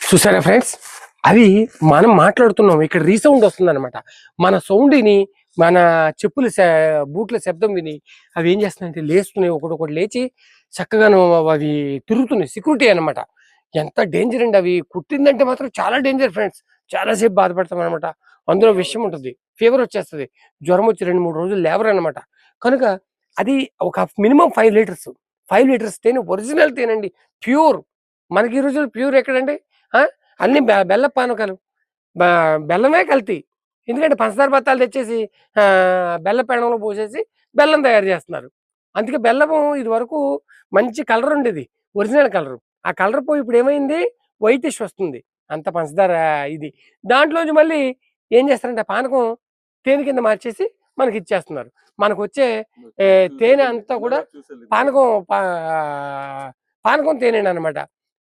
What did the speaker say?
చూసారా ఫ్రెండ్స్, అవి మనం మాట్లాడుతున్నాం, ఇక్కడ రీసౌండ్ వస్తుందన్నమాట. మన సౌండ్ విని, మన చెప్పుల బూట్ల శబ్దం విని అవి ఏం చేస్తున్నాయంటే లేస్తున్నాయి, ఒకటొకటి లేచి చక్కగాను అవి తిరుగుతున్నాయి. సెక్యూరిటీ అన్నమాట. ఎంత డేంజర్ అండి! అవి కుట్టిందంటే మాత్రం చాలా డేంజర్ ఫ్రెండ్స్. చాలా సేపు బాధపడతాం అనమాట. అందులో విషయం ఉంటుంది, ఫీవర్ వచ్చేస్తుంది, జ్వరం వచ్చి 2-3 రోజులు లేవరన్నమాట. కనుక అది ఒక మినిమం 5 లీటర్స్, 5 లీటర్స్ తేనె, ఒరిజినల్ తేనండి, ప్యూర్. మనకి ఈ రోజుల్లో ప్యూర్ ఎక్కడండి? ఆ! అన్ని బెల్లపు పానకాలు. బ బెల్లమే కల్తీ. ఎందుకంటే పంచదార బత్తాలు తెచ్చేసి బెల్ల పెనంలో పోసేసి బెల్లం తయారు చేస్తున్నారు. అందుకే బెల్లము ఇదివరకు మంచి కలర్ ఉండేది, ఒరిజినల్ కలరు. ఆ కలర్ పోయి ఇప్పుడేమైంది? వైటిష్ వస్తుంది. అంత పంచదార ఇది. దాంట్లోంచి మళ్ళీ ఏం చేస్తారంటే పానకం తేనె కింద మార్చేసి మనకిచ్చేస్తున్నారు. మనకొచ్చే తేనె అంతా కూడా పానకం పానకం తేనెననమాట.